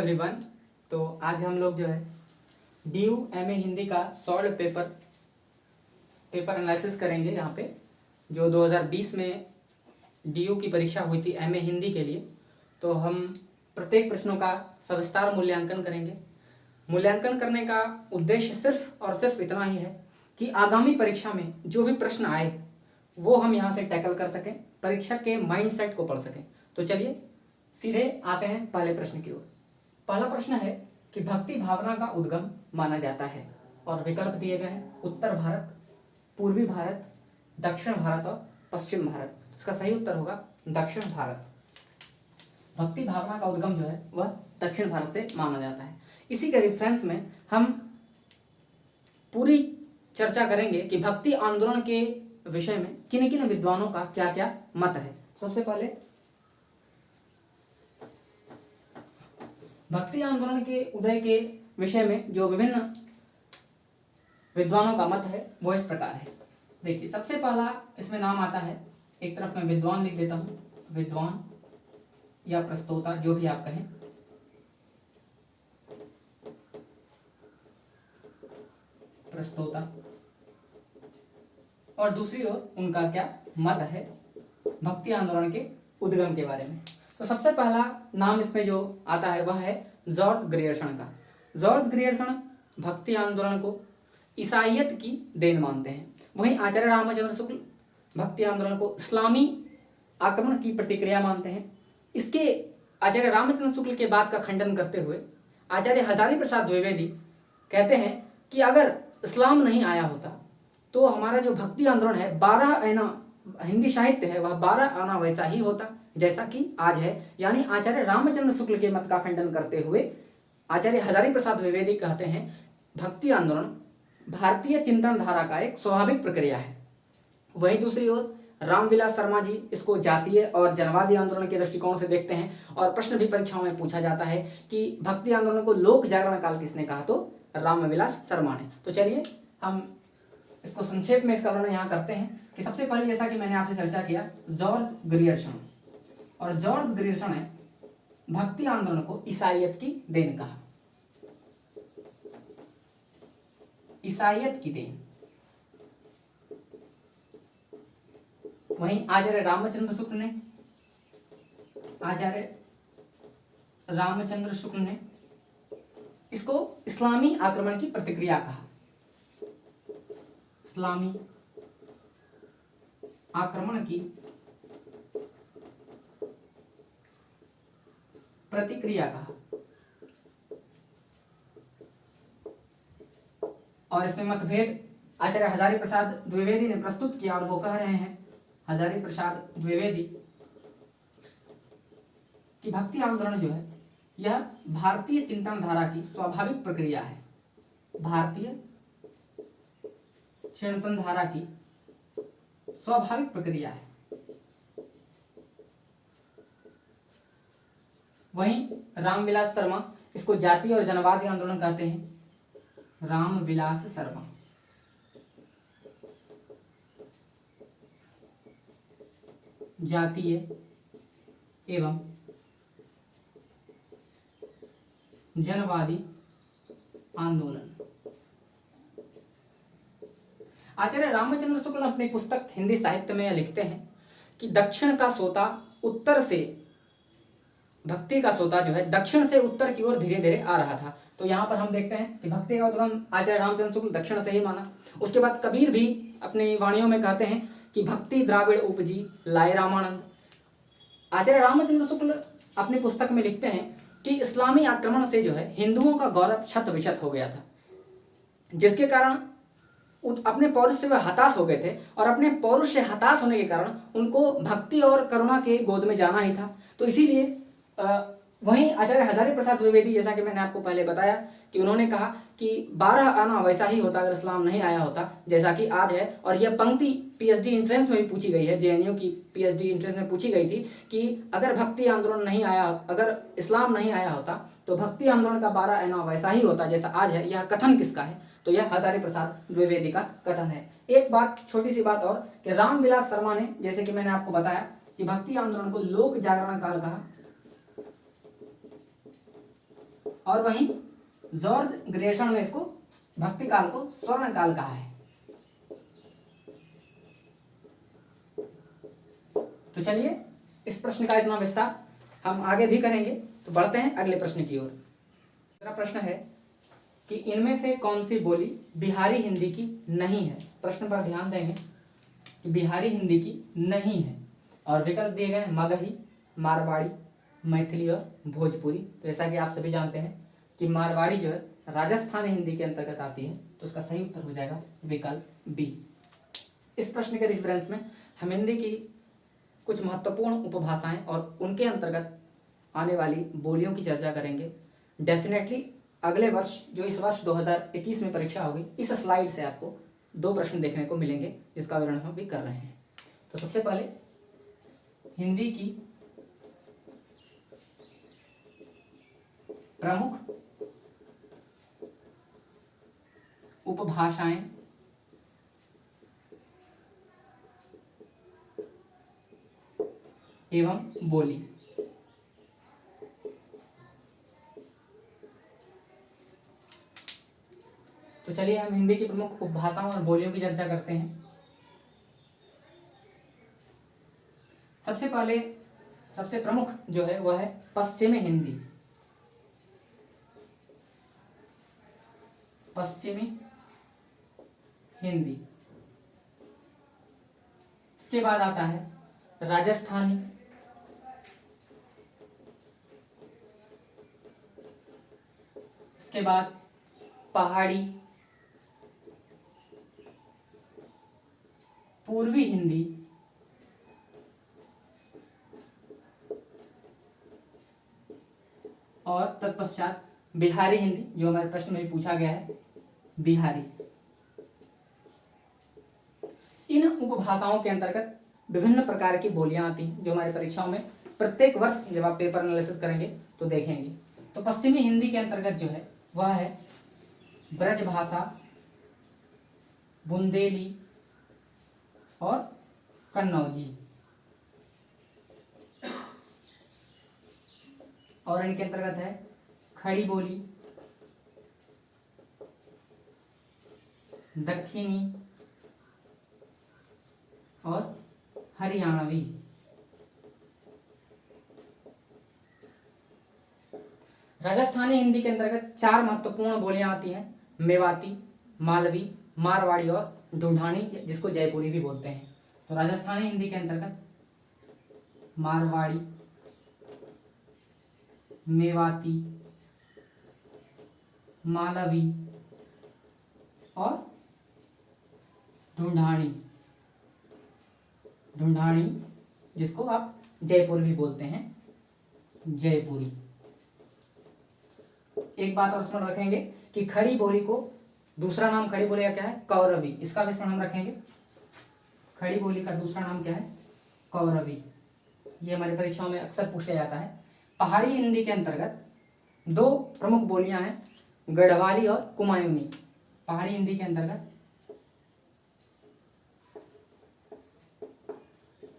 Everyone. तो आज हम लोग जो है DU MA हिंदी का सॉल्व पेपर एनालिसिस करेंगे। यहाँ पे जो 2020 में DU की परीक्षा हुई थी MA हिंदी के लिए, तो हम प्रत्येक प्रश्नों का सविस्तार मूल्यांकन करेंगे। मूल्यांकन करने का उद्देश्य सिर्फ और सिर्फ इतना ही है कि आगामी परीक्षा में जो भी प्रश्न आए वो हम यहाँ से टैकल कर सकें, परीक्षा के माइंडसेट को पढ़ सकें। तो चलिए सीधे आते हैं पहले प्रश्न की ओर। पहला प्रश्न है कि भक्ति भावना का उद्गम माना जाता है, और विकल्प दिए गए हैं उत्तर भारत, पूर्वी भारत, दक्षिण भारत और पश्चिम भारत। इसका सही उत्तर होगा दक्षिण भारत। भक्ति भावना का उद्गम जो है वह दक्षिण भारत से माना जाता है। इसी के रेफरेंस में हम पूरी चर्चा करेंगे कि भक्ति आंदोलन के विषय में किन किन विद्वानों का क्या क्या मत है। सबसे पहले भक्ति आंदोलन के उदय के विषय में जो विभिन्न विद्वानों का मत है वो इस प्रकार है। देखिए, सबसे पहला इसमें नाम आता है, एक तरफ मैं विद्वान लिख देता हूं, विद्वान या प्रस्तोता जो भी आप कहें। प्रस्तोता। और दूसरी ओर उनका क्या मत है भक्ति आंदोलन के उद्गम के बारे में। तो सबसे पहला नाम इसमें जो आता है वह है जॉर्ज ग्रियर्सन का। जॉर्ज ग्रियर्सन भक्ति आंदोलन को ईसाइयत की देन मानते हैं। वहीं आचार्य रामचंद्र शुक्ल भक्ति आंदोलन को इस्लामी आक्रमण की प्रतिक्रिया मानते हैं। इसके आचार्य रामचंद्र शुक्ल के बात का खंडन करते हुए आचार्य हजारी प्रसाद द्विवेदी कहते हैं कि अगर इस्लाम नहीं आया होता तो हमारा जो भक्ति आंदोलन है 12 आना हिंदी साहित्य है वह 12 आना वैसा ही होता जैसा कि आज है। यानी आचार्य रामचंद्र शुक्ल के मत का खंडन करते हुए आचार्य हजारी प्रसाद द्विवेदी कहते हैं भक्ति आंदोलन भारतीय चिंतन धारा का एक स्वाभाविक प्रक्रिया है। वहीं दूसरी ओर रामविलास शर्मा जी इसको जातीय और जनवादी आंदोलन के दृष्टिकोण से देखते हैं, और प्रश्न भी परीक्षाओं में पूछा जाता है कि भक्ति आंदोलन को लोक जागरण काल किसने कहा, तो रामविलास शर्मा ने। तो चलिए हम इसको संक्षेप में इसका वर्णन यहाँ करते हैं कि सबसे पहले जैसा कि मैंने आपसे चर्चा किया जॉर्ज ग्रियर्सन, और जॉर्ज ग्रियर्सन ने भक्ति आंदोलन को ईसाइयत की देन कहा। ईसाइयत की देन। वहीं आचार्य रामचंद्र शुक्ल ने इसको इस्लामी आक्रमण की प्रतिक्रिया कहा। इस्लामी आक्रमण की प्रतिक्रिया कहा। और इसमें मतभेद आचार्य हजारी प्रसाद द्विवेदी ने प्रस्तुत किया, और वो कह रहे हैं हजारी प्रसाद द्विवेदी कि भक्ति आंदोलन जो है यह भारतीय चिंतन धारा की स्वाभाविक प्रक्रिया है। भारतीय चिंतन धारा की स्वाभाविक प्रक्रिया है। वहीं रामविलास शर्मा इसको जातीय और जनवादी आंदोलन कहते हैं। रामविलास शर्मा जातीय एवं जनवादी आंदोलन। आचार्य रामचंद्र शुक्ल अपनी पुस्तक हिंदी साहित्य में लिखते हैं कि दक्षिण का सोता उत्तर से, भक्ति का सोता जो है दक्षिण से उत्तर की ओर धीरे धीरे आ रहा था। तो यहाँ पर हम देखते हैं कि भक्ति का उद्गम आचार्य रामचंद्र शुक्ल दक्षिण से ही माना। उसके बाद कबीर भी अपनी वाणियों में कहते हैं कि भक्ति द्राविड़ उपजी लाए रामानंद। आचार्य रामचंद्र शुक्ल अपनी पुस्तक में लिखते हैं कि इस्लामी आक्रमण से जो है हिंदुओं का गौरव क्षत विक्षत हो गया था, जिसके कारण अपने पौरुष से वह हताश हो गए थे, और अपने पौरुष से हताश होने के कारण उनको भक्ति और करुणा के गोद में जाना ही था। तो इसीलिए वहीं आचार्य हजारी प्रसाद द्विवेदी, जैसा कि मैंने आपको पहले बताया कि उन्होंने कहा कि 12 आना वैसा ही होता अगर इस्लाम नहीं आया होता जैसा कि आज है। और यह पंक्ति पीएचडी एंट्रेंस में भी पूछी गई है, जेएनयू की पीएचडी एंट्रेंस में पूछी गई थी कि अगर भक्ति आंदोलन नहीं आया, अगर इस्लाम नहीं आया होता तो भक्ति आंदोलन का 12 आना वैसा ही होता जैसा आज है। यह कथन किसका है, तो यह हजारी प्रसाद द्विवेदी का कथन है। एक बात, छोटी सी बात और, कि रामविलास शर्मा ने, जैसे कि मैंने आपको बताया कि भक्ति आंदोलन को लोक जागरण काल कहा, और वहीं जॉर्ज ग्रियर्सन ने इसको भक्ति काल को स्वर्ण काल कहा है। तो चलिए इस प्रश्न का इतना विस्तार हम आगे भी करेंगे। तो बढ़ते हैं अगले प्रश्न की ओर। दूसरा प्रश्न है कि इनमें से कौन सी बोली बिहारी हिंदी की नहीं है। प्रश्न पर ध्यान देंगे कि बिहारी हिंदी की नहीं है और विकल्प दिए गए मगही, मारवाड़ी, मैथिली और भोजपुरी। तो जैसा कि आप सभी जानते हैं कि मारवाड़ी जो है राजस्थानी हिंदी के अंतर्गत आती है, तो उसका सही उत्तर हो जाएगा विकल्प बी। इस प्रश्न के रेफरेंस में हम हिंदी की कुछ महत्वपूर्ण उपभाषाएं और उनके अंतर्गत आने वाली बोलियों की चर्चा करेंगे। डेफिनेटली अगले वर्ष जो इस वर्ष 2021 में परीक्षा होगी, इस स्लाइड से आपको 2 प्रश्न देखने को मिलेंगे जिसका विवरण हम भी कर रहे हैं। तो सबसे पहले हिंदी की प्रमुख उपभाषाएं एवं बोली। तो चलिए हम हिंदी की प्रमुख उपभाषाओं और बोलियों की चर्चा करते हैं। सबसे पहले सबसे प्रमुख जो है वह है पश्चिमी हिंदी। पश्चिमी हिंदी। इसके बाद आता है राजस्थानी, इसके बाद पहाड़ी, पूर्वी हिंदी, और तत्पश्चात बिहारी हिंदी, जो हमारे प्रश्न में पूछा गया है बिहारी। इन उपभाषाओं के अंतर्गत विभिन्न प्रकार की बोलियां आती हैं जो हमारी परीक्षाओं में प्रत्येक वर्ष जब आप पेपर एनालिसिस करेंगे तो देखेंगे। तो पश्चिमी हिंदी के अंतर्गत जो है वह है ब्रजभाषा, बुंदेली और कन्नौजी। और इनके अंतर्गत है खड़ी बोली, दक्षिणी और हरियाणवी। राजस्थानी हिंदी के अंतर्गत 4 महत्वपूर्ण बोलियां आती हैं, मेवाती, मालवी, मारवाड़ी और ढूंढानी, जिसको जयपुरी भी बोलते हैं। तो राजस्थानी हिंदी के अंतर्गत मारवाड़ी, मेवाती, मालवी और ढूंढानी, जिसको आप जयपुर भी बोलते हैं, जयपुरी। एक बात और स्मरण रखेंगे कि खड़ी बोली को दूसरा नाम खड़ी बोली का क्या है, कौरवी। इसका भी स्मरण हम रखेंगे। खड़ी बोली का दूसरा नाम क्या है, कौरवी। ये हमारी परीक्षाओं में अक्सर पूछा जाता है। पहाड़ी हिंदी के अंतर्गत 2 प्रमुख बोलियां हैं, गढ़वाली और कुमायूनी। पहाड़ी हिंदी के अंतर्गत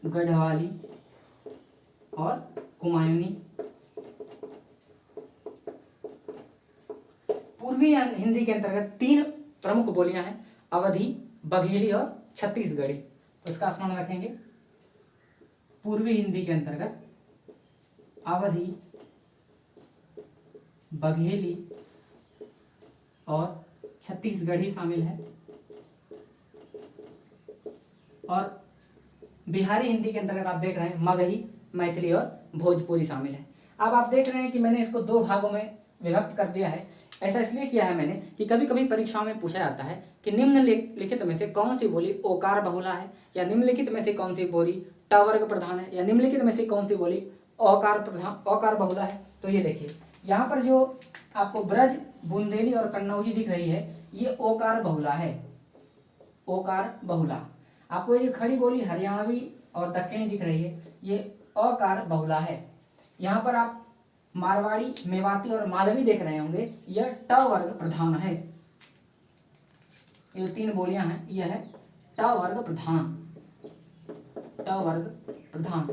गढ़वाली और कुमायूनी। पूर्वी हिंदी के अंतर्गत 3 प्रमुख बोलियां हैं, अवधी, बघेली और छत्तीसगढ़ी। तो इसका स्मरण रखेंगे। पूर्वी हिंदी के अंतर्गत अवधी, बघेली और छत्तीसगढ़ी शामिल है। और बिहारी हिंदी के अंतर्गत आप देख रहे हैं मगही, मैथिली और भोजपुरी शामिल है। अब आप देख रहे हैं कि मैंने इसको 2 भागों में विभक्त कर दिया है। ऐसा इसलिए किया है मैंने कि कभी कभी परीक्षाओं में पूछा जाता है कि निम्नलिखित में से कौन सी बोली ओकार बहुला है, या निम्नलिखित में से कौन सी बोली ट वर्ग प्रधान है, या निम्नलिखित में से कौन सी बोली औकार बहुला है। तो ये देखिए यहाँ पर जो आपको ब्रज, बुंदेली और कन्नौजी दिख रही है, ये ओकार बहुला है, ओकार बहुला। आपको ये खड़ी बोली हरियाणवी और दक्षिणी दिख रही है, ये अकार बहुला है। यहाँ पर आप मारवाड़ी, मेवाती और मालवी देख रहे होंगे, यह ट वर्ग प्रधान है। ये 3 बोलियां हैं, यह है ट वर्ग प्रधान, ट वर्ग प्रधान।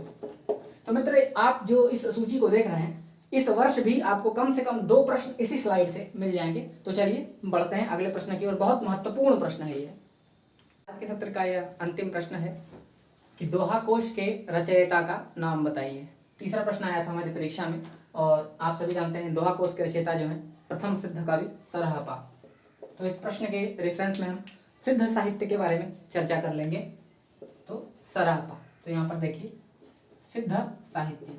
तो मित्र आप जो इस सूची को देख रहे हैं, इस वर्ष भी आपको कम से कम 2 प्रश्न इसी स्लाइड से मिल जाएंगे। तो चलिए बढ़ते हैं अगले प्रश्न की ओर। बहुत महत्वपूर्ण प्रश्न है ये। आज के सत्र का यह अंतिम प्रश्न है कि दोहा कोश के रचयिता का नाम बताइए। तीसरा प्रश्न आया था हमारी परीक्षा में, और आप सभी जानते हैं दोहा कोश के रचयिता जो हैं प्रथम सिद्ध कवि सरहपा। तो इस प्रश्न के रेफरेंस में हम सिद्ध साहित्य के बारे में चर्चा कर लेंगे। तो सरहपा, तो यहाँ पर देखिए सिद्ध साहित्य।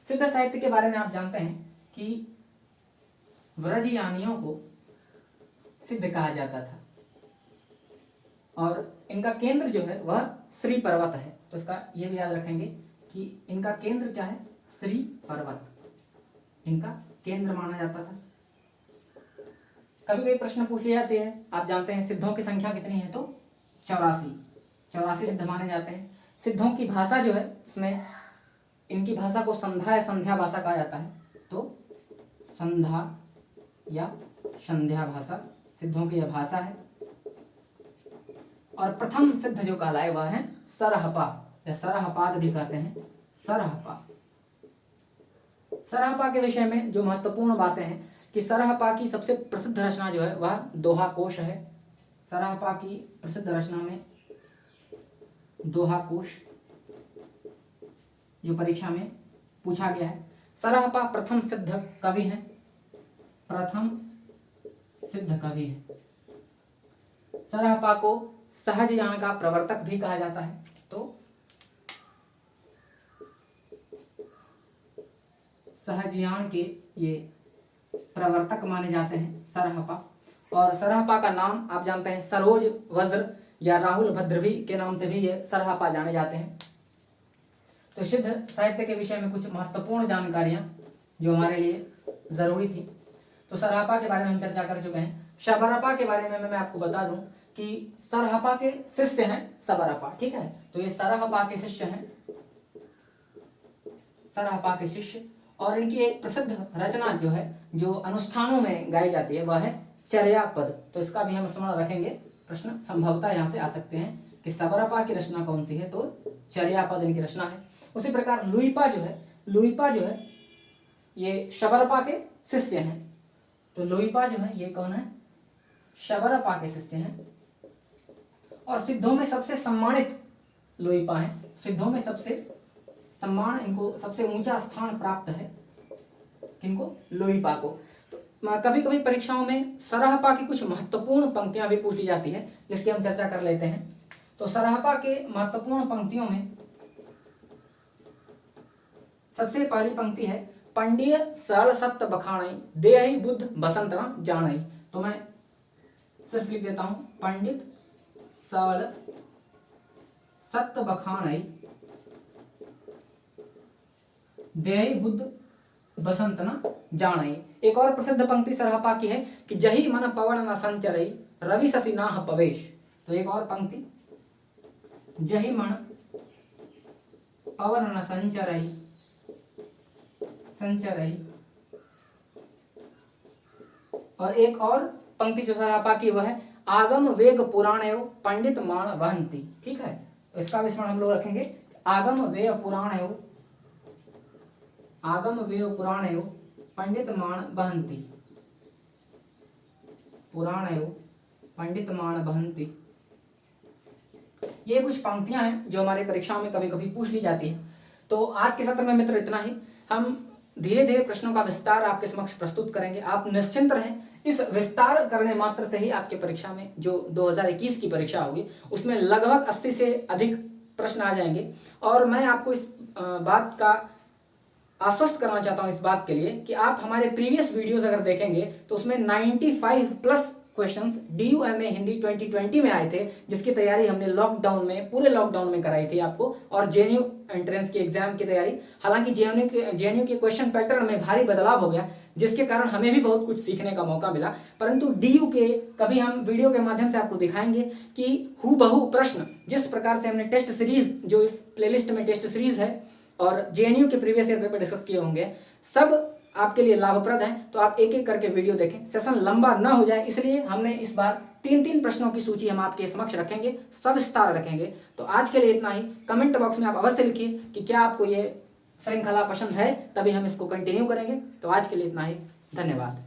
सिद्ध साहित्य के बारे में आप जानते हैं कि व्रजयानियों को सिद्ध कहा जाता था, और इनका केंद्र जो है वह श्री पर्वत है। तो इसका ये भी याद रखेंगे कि इनका केंद्र क्या है, श्री पर्वत इनका केंद्र माना जाता था। कभी कभी प्रश्न पूछ लिए जाते हैं, आप जानते हैं सिद्धों की संख्या कितनी है, तो 84 सिद्ध माने जाते हैं। सिद्धों की भाषा जो है, इसमें इनकी भाषा को संध्या या संध्या भाषा कहा जाता है। तो संध्या या संध्या भाषा सिद्धों की यह भाषा है। और प्रथम सिद्ध जो कहलाए वह है सरहपा, या सरहपाद भी कहते हैं, सरहपा। सरहपा के विषय में जो महत्वपूर्ण बातें हैं कि सरहपा की सबसे प्रसिद्ध रचना जो है वह दोहा कोश है। सरहपा की प्रसिद्ध रचना में दोहा कोश जो परीक्षा में पूछा गया है। सरहपा प्रथम सिद्ध कवि हैं, प्रथम सिद्ध कवि है। सरहपा को सहजयान का प्रवर्तक भी कहा जाता है। तो सहजयान के ये प्रवर्तक माने जाते हैं सरहपा। और सरहपा का नाम आप जानते हैं सरोज वज्र या राहुल भद्रवी के नाम से भी ये सरहपा जाने जाते हैं। तो सिद्ध साहित्य के विषय में कुछ महत्वपूर्ण जानकारियां जो हमारे लिए जरूरी थी। तो सरहपा के बारे में हम चर्चा कर चुके हैं। शबरपा के बारे में मैं आपको बता दूं कि सरहपा के शिष्य हैं सबरपा, ठीक है। तो ये सरहपा के शिष्य हैं, सरहपा के शिष्य। और इनकी एक प्रसिद्ध रचना जो है, जो अनुष्ठानों में गाई जाती है, वह है चर्या पद। तो इसका भी हम स्मरण रखेंगे, प्रश्न संभवतः यहाँ से आ सकते हैं कि सबरपा की रचना कौन सी है, तो चर्या पद इनकी रचना है। उसी प्रकार लुइपा जो है ये शबरपा के शिष्य हैं। तो लुइपा जो है ये कौन है, शबरपा के शिष्य हैं। और सिद्धों में सबसे सम्मानित लुइपा हैं। सिद्धों में सबसे सम्मान, इनको सबसे ऊंचा स्थान प्राप्त है, किनको, लुइपा को। तो कभी कभी परीक्षाओं में सरहपा की कुछ महत्वपूर्ण पंक्तियां भी पूछी जाती है, जिसकी हम चर्चा कर लेते हैं। तो सरहपा के महत्वपूर्ण पंक्तियों में सबसे पहली पंक्ति है पंडिय सरल सत्य बखाणई देहि बुद्ध बसंतरा जानई। तो मैं सिर्फ लिख देता हूं, पंडित सरल सत्य बखाणई देहि बुद्ध बसंत न जानई। एक और प्रसिद्ध पंक्ति सरहपा की है कि जही मन पवन न संचरई रवि शशि नाह पवेश। तो एक और पंक्ति, जही मन पवन न संचरई और एक और पंक्ति जो सरहपा की वह है आगम वेग पुराण एवं पंडित मान वहंती, ठीक है। तो इसका विस्मरण हम लोग रखेंगे, आगम वेग पुराण एवं पंडित मान बहंती, पुराण एवं पंडित मान बहंती। ये कुछ पंक्तियां हैं जो हमारे परीक्षाओं में कभी कभी पूछ ली जाती है। तो आज के सत्र में मित्र इतना ही। हम धीरे धीरे प्रश्नों का विस्तार आपके समक्ष प्रस्तुत करेंगे। आप निश्चिंत रहें, इस विस्तार करने मात्र से ही आपके परीक्षा में जो 2021 की परीक्षा होगी उसमें लगभग 80 से अधिक प्रश्न आ जाएंगे। और मैं आपको इस बात का आश्वस्त करना चाहता हूं इस बात के लिए कि आप हमारे प्रीवियस वीडियोस अगर देखेंगे तो उसमें 95 प्लस क्वेश्चंस DUMA हिंदी 2020 में आए थे, जिसकी तैयारी हमने लॉकडाउन में, पूरे लॉकडाउन में कराई थी आपको। और JNU एंट्रेंस की एग्जाम की तैयारी, हालांकि JNU के क्वेश्चन पैटर्न में भारी बदलाव हो गया, जिसके कारण हमें भी बहुत कुछ सीखने का मौका मिला। परंतु DU के कभी हम वीडियो के माध्यम से आपको दिखाएंगे कि हूबहू प्रश्न जिस प्रकार से हमने टेस्ट सीरीज, जो इस प्लेलिस्ट में टेस्ट सीरीज है और JNU के प्रीवियस ईयर पेपर डिस्कस किए होंगे, सब आपके लिए लाभप्रद है, तो आप एक एक करके वीडियो देखें। सेशन लंबा ना हो जाए इसलिए हमने इस बार 3-3 प्रश्नों की सूची हम आपके समक्ष रखेंगे, सविस्तार रखेंगे। तो आज के लिए इतना ही। कमेंट बॉक्स में आप अवश्य लिखिए कि क्या आपको ये श्रृंखला पसंद है, तभी हम इसको कंटिन्यू करेंगे। तो आज के लिए इतना ही, धन्यवाद।